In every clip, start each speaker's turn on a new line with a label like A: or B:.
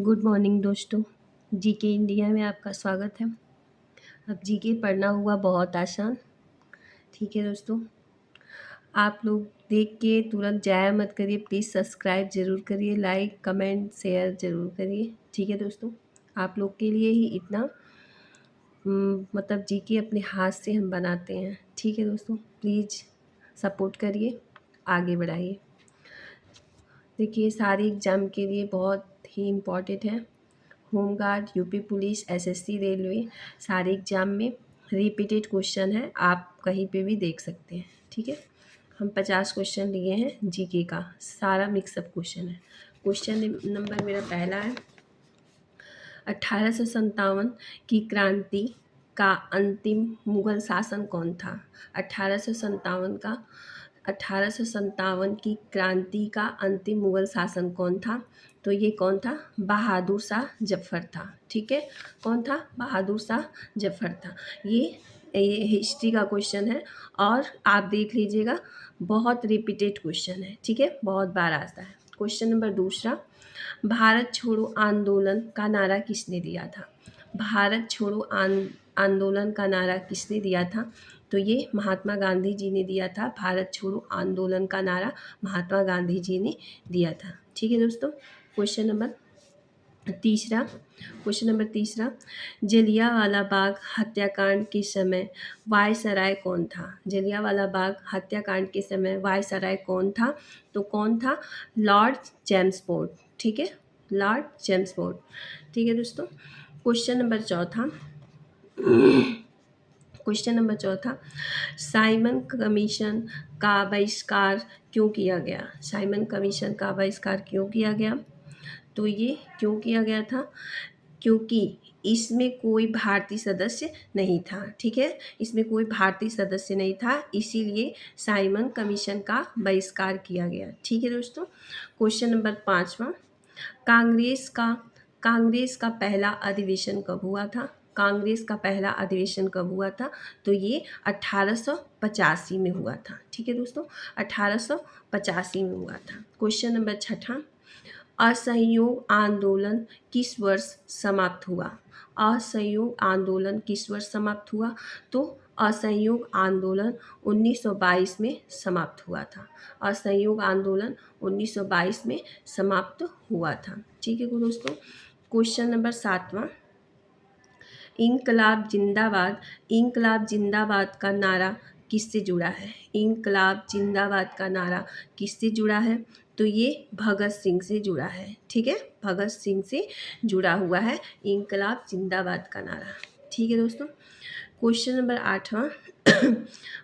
A: Good morning दोस्तों। GK India में आपका स्वागत है। अब जीके पढ़ना हुआ बहुत आसान। ठीक है दोस्तों, आप लोग देख के तुरंत जाया मत करिए, प्लीज़ सब्सक्राइब ज़रूर करिए, लाइक कमेंट शेयर ज़रूर करिए। ठीक है दोस्तों, आप लोग के लिए ही इतना मतलब जीके अपने हाथ से हम बनाते हैं। ठीक है दोस्तों, प्लीज़ सपोर्ट करिए, आगे बढ़ाइए। देखिए, सारे एग्ज़ाम के लिए बहुत ही इम्पॉर्टेंट है। Home guard, UP police, SSC, railway, सारे एग्ज़ाम में रिपीटेड क्वेश्चन है, आप कहीं पे भी देख सकते हैं। ठीक है, हम 50 क्वेश्चन लिए हैं जीके का, सारा मिक्सअप क्वेश्चन है। क्वेश्चन नंबर मेरा पहला है, 1857 की क्रांति का अंतिम मुगल शासन कौन था? 1857 की क्रांति का अंतिम मुगल शासन कौन था? तो ये कौन था? बहादुर शाह जफ़र था। ठीक है, कौन था? बहादुर शाह जफ़र था। ये हिस्ट्री का क्वेश्चन है और आप देख लीजिएगा, बहुत रिपीटेड क्वेश्चन है। ठीक है, बहुत बार आता है। क्वेश्चन नंबर दूसरा, भारत छोड़ो आंदोलन का नारा किसने दिया था? भारत छोड़ो आंदोलन का नारा किसने दिया था? तो ये महात्मा गांधी जी ने दिया था। भारत छोड़ो आंदोलन का नारा महात्मा गांधी जी ने दिया था। ठीक है दोस्तों, क्वेश्चन नंबर तीसरा, जलियांवाला बाग हत्याकांड के समय वायसराय कौन था? जलियांवाला बाग हत्याकांड के समय वायसराय कौन था? तो कौन था? Lord Chelmsford. ठीक है, लॉर्ड चैम्सफोर्ड। ठीक है दोस्तों, क्वेश्चन नंबर चौथा, साइमन कमीशन का बहिष्कार क्यों किया गया? साइमन कमीशन का बहिष्कार क्यों किया गया? तो ये क्यों किया गया था? क्योंकि इसमें कोई भारतीय सदस्य नहीं था। ठीक है, इसमें कोई भारतीय सदस्य नहीं था, इसीलिए साइमन कमीशन का बहिष्कार किया गया। ठीक है दोस्तों, क्वेश्चन नंबर 5वां, कांग्रेस का पहला अधिवेशन कब हुआ था? कांग्रेस का पहला अधिवेशन कब हुआ था? तो ये 1885 में हुआ था। ठीक है दोस्तों, 1885 में हुआ था। क्वेश्चन नंबर 6, असहयोग आंदोलन किस वर्ष समाप्त हुआ? असहयोग आंदोलन किस वर्ष समाप्त हुआ? तो असहयोग आंदोलन 1922 में समाप्त हुआ था। असहयोग आंदोलन 1922 में समाप्त हुआ था। ठीक है दोस्तों, क्वेश्चन नंबर 7वां, इंकलाब जिंदाबाद का नारा किससे जुड़ा है? इंकलाब जिंदाबाद का नारा किससे जुड़ा है? तो ये भगत सिंह से जुड़ा है। ठीक है, भगत सिंह से जुड़ा हुआ है इंकलाब जिंदाबाद का नारा। ठीक है दोस्तों, क्वेश्चन नंबर 8वां,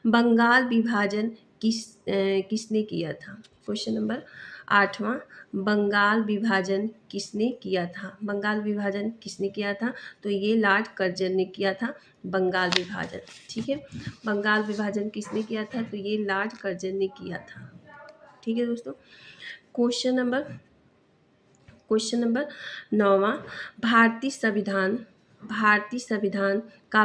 A: बंगाल विभाजन किसने किया था? क्वेश्चन नंबर 8वां, बंगाल विभाजन किसने किया था? बंगाल विभाजन किसने किया था? तो ये लॉर्ड कर्जन ने किया था बंगाल विभाजन। ठीक है, बंगाल विभाजन किसने किया था? तो ये लॉर्ड कर्जन ने किया था। ठीक है दोस्तों, क्वेश्चन नंबर 9वां, भारतीय संविधान का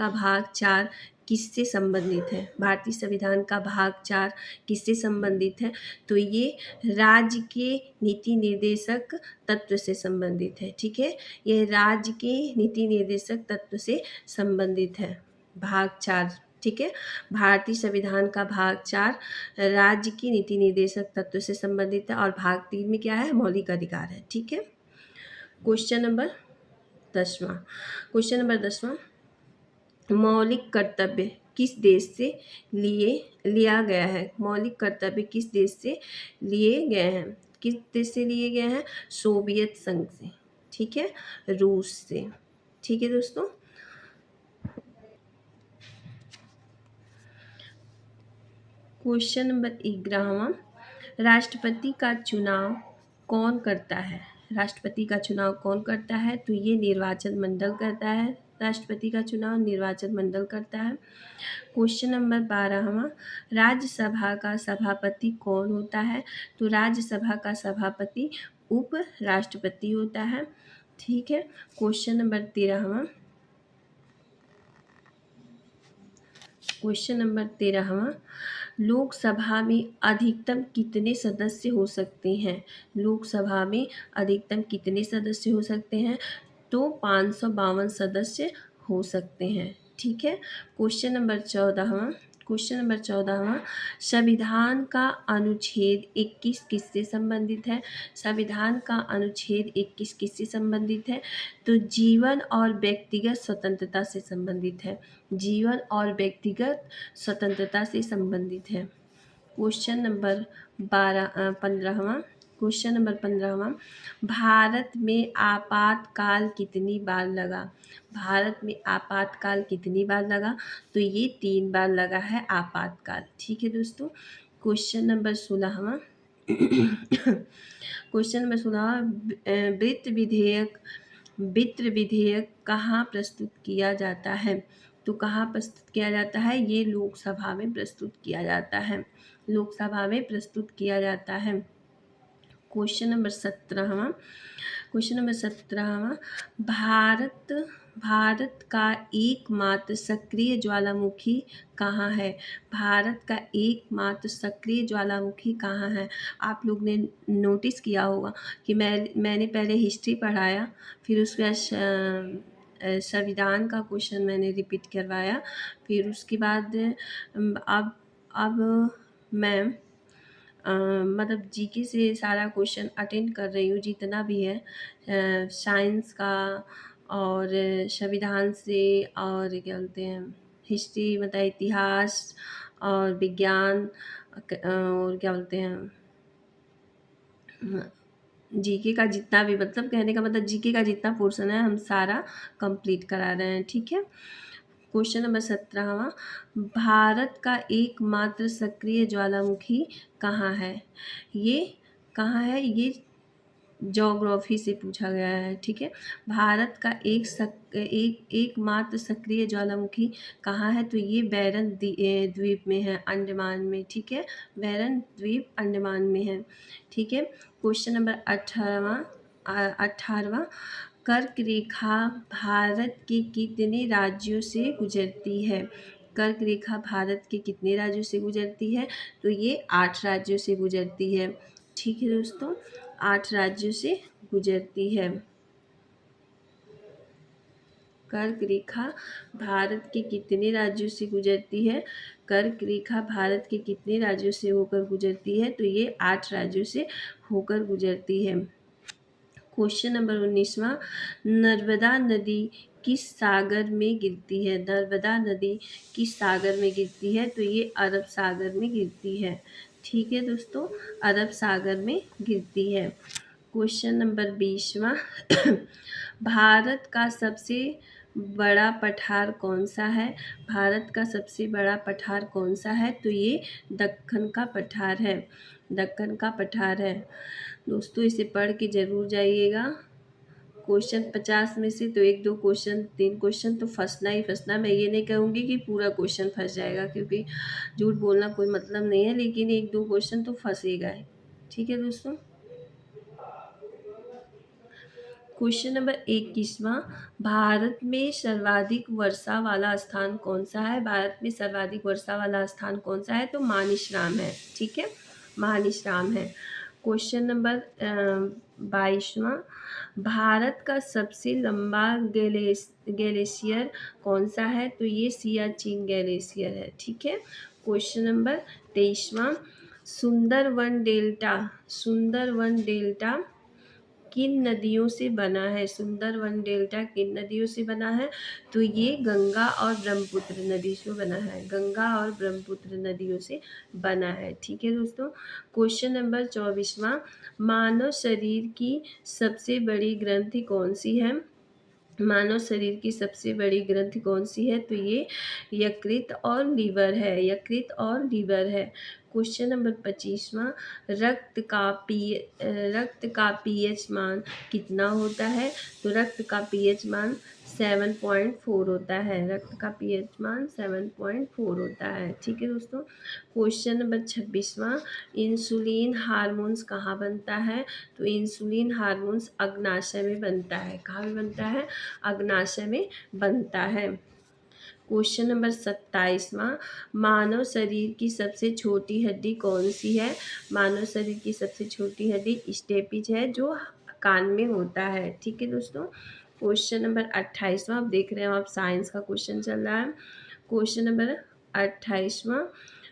A: भाग 4 किससे संबंधित है? भारतीय संविधान का भाग 4 किससे संबंधित है? तो ये राज्य के नीति निर्देशक तत्व से संबंधित है। ठीक है, ये राज्य के नीति निर्देशक तत्व से संबंधित है, भाग 4। ठीक है, भारतीय संविधान का भाग 4 राज्य की नीति निर्देशक तत्व से संबंधित है और भाग 3 में क्या है? मौलिक अधिकार है। ठीक है, क्वेश्चन नंबर 10वां, मौलिक कर्तव्य किस देश से लिया गया है? मौलिक कर्तव्य किस देश से लिए गए हैं? किस देश से लिए गए हैं? सोवियत संघ से। ठीक है, रूस से। ठीक है दोस्तों, क्वेश्चन नंबर 11वां, राष्ट्रपति का चुनाव कौन करता है? राष्ट्रपति का चुनाव कौन करता है? तो ये निर्वाचन मंडल करता है। राष्ट्रपति का चुनाव निर्वाचन मंडल करता है। क्वेश्चन नंबर 12वां, राज्यसभा का सभापति कौन होता है? तो राज्यसभा का सभापति उप राष्ट्रपति होता है। ठीक है, क्वेश्चन नंबर 13वां, लोकसभा में अधिकतम कितने सदस्य हो सकते हैं? लोकसभा में अधिकतम कितने सदस्य हो सकते हैं? तो 552 सदस्य हो सकते हैं। ठीक है। क्वेश्चन नंबर 14वां संविधान का अनुच्छेद 21 किससे संबंधित है? संविधान का अनुच्छेद 21 किससे संबंधित है? तो जीवन और व्यक्तिगत स्वतंत्रता से संबंधित है। जीवन और व्यक्तिगत स्वतंत्रता से संबंधित है। क्वेश्चन नंबर 15वां भारत में आपातकाल कितनी बार लगा? भारत में आपातकाल कितनी बार लगा? तो ये 3 बार लगा है आपातकाल। ठीक है दोस्तों। क्वेश्चन नंबर 16वां वित्त विधेयक कहाँ प्रस्तुत किया जाता है? तो कहाँ प्रस्तुत किया जाता है? ये लोकसभा में प्रस्तुत किया जाता है। लोकसभा में प्रस्तुत किया जाता है। क्वेश्चन नंबर 17वां भारत का एकमात्र सक्रिय ज्वालामुखी कहाँ है? भारत का एकमात्र सक्रिय ज्वालामुखी कहाँ है? आप लोग ने नोटिस किया होगा कि मैंने पहले हिस्ट्री पढ़ाया, फिर उसके बाद संविधान का क्वेश्चन मैंने रिपीट करवाया, फिर उसके बाद अब मैं मतलब जीके से सारा क्वेश्चन अटेंड कर रही हूँ जितना भी है, साइंस का और संविधान से और क्या बोलते हैं हिस्ट्री मतलब इतिहास और विज्ञान और क्या बोलते हैं जीके का जितना भी मतलब कहने का मतलब जीके का जितना पोर्शन है हम सारा कंप्लीट करा रहे हैं। ठीक है। क्वेश्चन नंबर 17वां भारत का एकमात्र सक्रिय ज्वालामुखी कहाँ है? ये कहाँ है? ये ज्योग्राफी से पूछा गया है। ठीक है। भारत का एकमात्र सक्रिय ज्वालामुखी कहाँ है? तो ये बैरन द्वीप में है, अंडमान में। ठीक है। बैरन द्वीप अंडमान में है। ठीक है। क्वेश्चन नंबर 18वां कर्क रेखा भारत के कितने राज्यों से गुजरती है? कर्क रेखा भारत के कितने राज्यों से गुजरती है? तो ये 8 राज्यों से गुजरती है। ठीक है दोस्तों, 8 राज्यों से गुजरती है। कर्क रेखा भारत के कितने राज्यों से गुजरती है? कर्क रेखा भारत के कितने राज्यों से होकर गुजरती है? तो ये 8 राज्यों से होकर गुजरती है। क्वेश्चन नंबर 19वां नर्मदा नदी किस सागर में गिरती है? नर्मदा नदी किस सागर में गिरती है? तो ये अरब सागर में गिरती है। ठीक है दोस्तों, अरब सागर में गिरती है। क्वेश्चन नंबर 20वां भारत का सबसे बड़ा पठार कौन सा है? भारत का सबसे बड़ा पठार कौन सा है? तो ये दक्कन का पठार है। दक्कन का पठार है दोस्तों, इसे पढ़ के ज़रूर जाइएगा। क्वेश्चन 50 में से तो 1-2 क्वेश्चन 3 क्वेश्चन तो फंसना ही फंसना। मैं ये नहीं कहूँगी कि पूरा क्वेश्चन फंस जाएगा, क्योंकि झूठ बोलना कोई मतलब नहीं है, लेकिन 1-2 क्वेश्चन तो फंसेगा ही। ठीक है दोस्तों। क्वेश्चन नंबर 21वां भारत में सर्वाधिक वर्षा वाला स्थान कौन सा है? भारत में सर्वाधिक वर्षा वाला स्थान कौन सा है? तो मानिशराम है। ठीक है, मानिशराम है। क्वेश्चन नंबर 22वां भारत का सबसे लंबा ग्लेशियर कौन सा है? तो ये सियाचिन ग्लेशियर है। ठीक है। क्वेश्चन नंबर 23वां सुंदरवन डेल्टा किन नदियों से बना है? सुंदरवन डेल्टा किन नदियों से बना है? तो ये गंगा और ब्रह्मपुत्र नदी से बना है। गंगा और ब्रह्मपुत्र नदियों से बना है। ठीक है दोस्तों। क्वेश्चन नंबर 24वां मानव शरीर की सबसे बड़ी ग्रंथि कौन सी है? मानव शरीर की सबसे बड़ी ग्रंथि कौन सी है? तो ये यकृत और लीवर है। यकृत और लीवर है। क्वेश्चन नंबर 25वां रक्त का पीएच मान कितना होता है? तो रक्त का पीएच मान 7.4 होता है। रक्त का पीएच मान 7.4 होता है। ठीक है दोस्तों। क्वेश्चन नंबर 26वां इंसुलिन हार्मोन्स कहाँ बनता है? तो इंसुलिन हार्मोन्स अग्नाशय में बनता है। कहाँ में बनता है? अग्नाशय में बनता है। क्वेश्चन नंबर 27वां, मानव शरीर की सबसे छोटी हड्डी कौन सी है? मानव शरीर की सबसे छोटी हड्डी स्टेपिज है, जो कान में होता है। ठीक है दोस्तों। क्वेश्चन नंबर 28वां, आप देख रहे हो आप साइंस का क्वेश्चन चल रहा है। क्वेश्चन नंबर 28वां,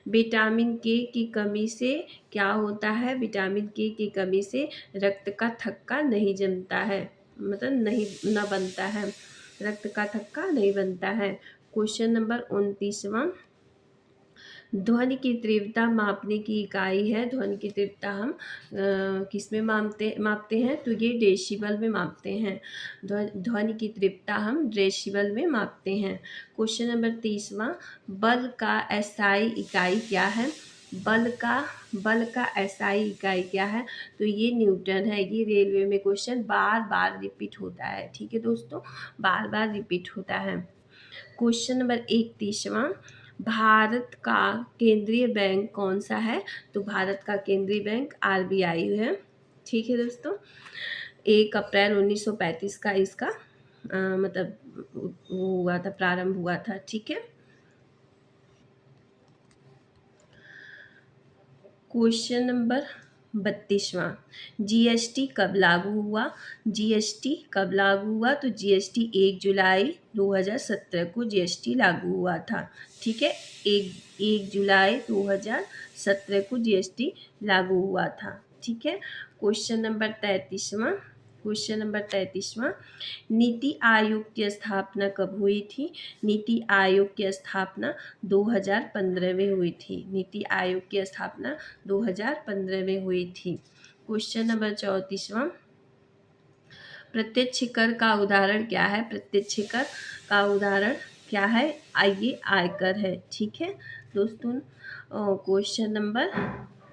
A: विटामिन के की कमी से क्या होता है? विटामिन के की कमी से रक्त का थक्का नहीं जमता है, मतलब नहीं न बनता है, रक्त का थक्का नहीं बनता है। क्वेश्चन नंबर 29वां, ध्वनि की तीव्रता मापने की इकाई है। ध्वनि की तीव्रता हम किस में मापते हैं? तो ये डेसिबल में मापते हैं। ध्वनि की तीव्रता हम डेसिबल में मापते हैं। क्वेश्चन नंबर 30वां, बल का एसआई इकाई क्या है? बल का एसआई इकाई क्या है? तो ये न्यूटन है। ये रेलवे में क्वेश्चन बार बार रिपीट होता है। ठीक है दोस्तों, बार बार रिपीट होता है। क्वेश्चन नंबर 31वां, भारत का केंद्रीय बैंक कौन सा है? तो भारत का केंद्रीय बैंक आरबीआई है। ठीक है दोस्तों। 1 अप्रैल 1935 का इसका मतलब वो हुआ था, प्रारंभ हुआ था। ठीक है। क्वेश्चन नंबर 32वां, जीएसटी कब लागू हुआ? जीएसटी कब लागू हुआ? तो जीएसटी 1 जुलाई 2017 को जीएसटी लागू हुआ था। ठीक है, 1 जुलाई 2017 को जीएसटी लागू हुआ था। ठीक है। क्वेश्चन नंबर 33वां, नीति आयोग की स्थापना कब हुई थी? नीति आयोग की स्थापना 2015 में हुई थी। नीति आयोग की स्थापना 2015 में हुई थी। क्वेश्चन नंबर 34वां, प्रत्यक्ष कर का उदाहरण क्या है? प्रत्यक्ष कर का उदाहरण क्या है? आइए, आयकर है। ठीक है दोस्तों। क्वेश्चन नंबर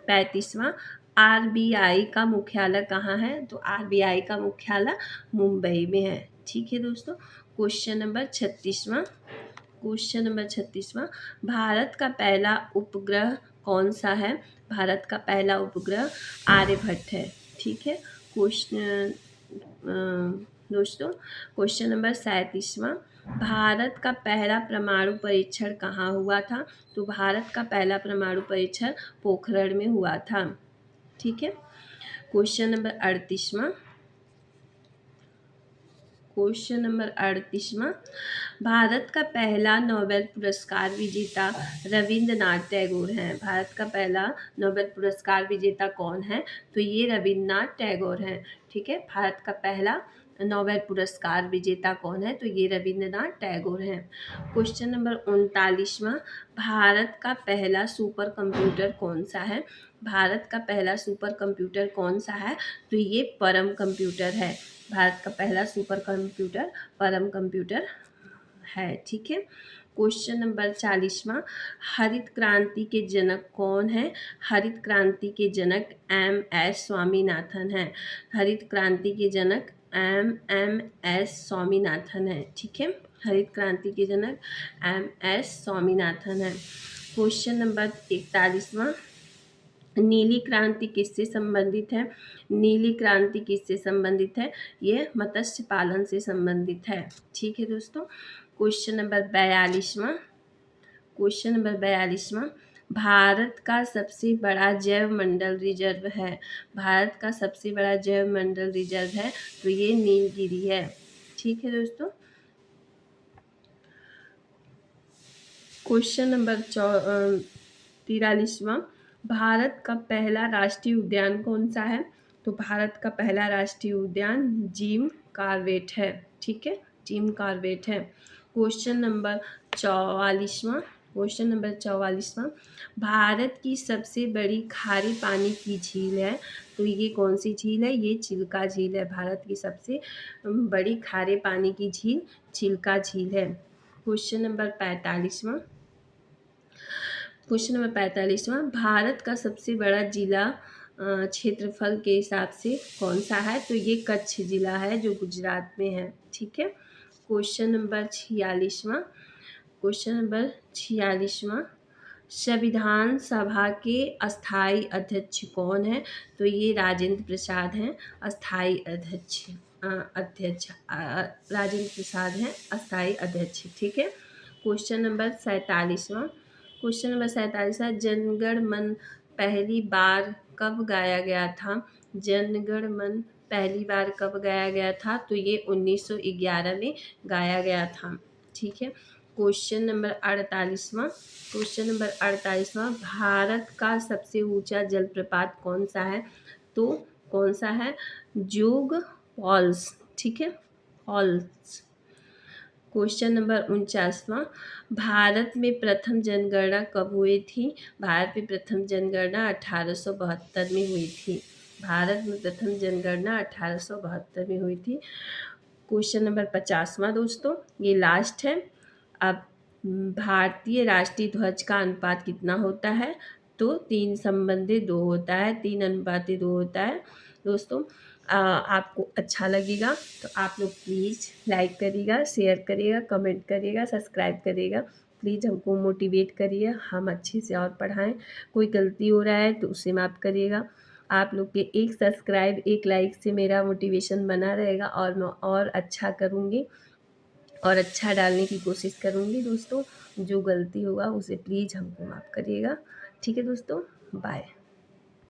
A: 35वां, आरबीआई का मुख्यालय कहाँ है? तो आरबीआई का मुख्यालय मुंबई में है। ठीक है दोस्तों। क्वेश्चन नंबर 36वां, भारत का पहला उपग्रह कौन सा है? भारत का पहला उपग्रह आर्यभट्ट है। ठीक है दोस्तों। क्वेश्चन नंबर 37वां, भारत का पहला परमाणु परीक्षण कहाँ हुआ था? तो भारत का पहला परमाणु परीक्षण पोखरण में हुआ था। ठीक है। क्वेश्चन नंबर 38वां, भारत का पहला नोबेल पुरस्कार विजेता रविंद्रनाथ टैगोर हैं। भारत का पहला नोबेल पुरस्कार विजेता कौन है? तो ये रविंद्रनाथ टैगोर हैं। ठीक है, भारत का पहला नोबेल पुरस्कार विजेता कौन है? तो ये रविंद्रनाथ टैगोर हैं। क्वेश्चन नंबर 39वां, भारत का पहला सुपर कंप्यूटर कौन सा है? भारत का पहला सुपर कंप्यूटर कौन सा है? तो ये परम कंप्यूटर है। भारत का पहला सुपर कंप्यूटर परम कंप्यूटर है। ठीक है। क्वेश्चन नंबर 40वां, हरित क्रांति के जनक कौन है? हरित क्रांति के जनक MS स्वामीनाथन है। हरित क्रांति के जनक MS स्वामीनाथन है। ठीक है, हरित क्रांति के जनक MS स्वामीनाथन है। क्वेश्चन नंबर 41वां, नीली क्रांति किससे संबंधित है? नीली क्रांति किससे संबंधित है? ये मत्स्य पालन से संबंधित है। ठीक है दोस्तों। क्वेश्चन नंबर 42वां, भारत का सबसे बड़ा जैव मंडल रिजर्व है। भारत का सबसे बड़ा जैव मंडल रिजर्व है, तो ये नीलगिरी है। ठीक है दोस्तों। क्वेश्चन नंबर 43वां, भारत का पहला राष्ट्रीय उद्यान कौन सा है? तो भारत का पहला राष्ट्रीय उद्यान जिम कॉर्बेट है। ठीक है, जिम कॉर्बेट है। क्वेश्चन नंबर 44वां, भारत की सबसे बड़ी खारे पानी की झील है। तो ये कौन सी झील है? ये चिल्का झील है। भारत की सबसे बड़ी खारे पानी की झील चिल्का झील है। क्वेश्चन नंबर 45वां, भारत का सबसे बड़ा जिला क्षेत्रफल के हिसाब से कौन सा है? तो ये कच्छ जिला है, जो गुजरात में है। ठीक है। क्वेश्चन नंबर 46वां, संविधान सभा के अस्थाई अध्यक्ष कौन है? तो ये राजेंद्र प्रसाद हैं, अस्थाई अध्यक्ष। राजेंद्र प्रसाद हैं अस्थाई अध्यक्ष। ठीक है। क्वेश्चन नंबर 47वां। क्वेश्चन नंबर 47वां, जनगण मन पहली बार कब गाया गया था? जनगण मन पहली बार कब गाया गया था? तो ये 1911 में गाया गया था। ठीक है। क्वेश्चन नंबर 48वां। क्वेश्चन नंबर 48वां, भारत का सबसे ऊंचा जलप्रपात कौन सा है? तो कौन सा है? जोग फॉल्स। ठीक है, फॉल्स। क्वेश्चन नंबर 49वां, भारत में प्रथम जनगणना कब हुई थी? भारत में प्रथम जनगणना 1872 में हुई थी। भारत में प्रथम जनगणना 1872 में हुई थी। क्वेश्चन नंबर 50वां दोस्तों, ये लास्ट है। अब भारतीय राष्ट्रीय ध्वज का अनुपात कितना होता है? तो 3:2 होता है, 3:2 होता है दोस्तों। आपको अच्छा लगेगा तो आप लोग प्लीज़ लाइक करिएगा, शेयर करिएगा, कमेंट करिएगा, सब्सक्राइब करिएगा। प्लीज़ हमको मोटिवेट करिए, हम अच्छे से और पढ़ाएं। कोई गलती हो रहा है तो उसे माफ़ करिएगा। आप लोग के एक सब्सक्राइब, एक लाइक से मेरा मोटिवेशन बना रहेगा और मैं और अच्छा करूँगी और अच्छा डालने की कोशिश करूँगी दोस्तों। जो गलती होगा उसे प्लीज़ हमको माफ़ करिएगा। ठीक है दोस्तों, बाय।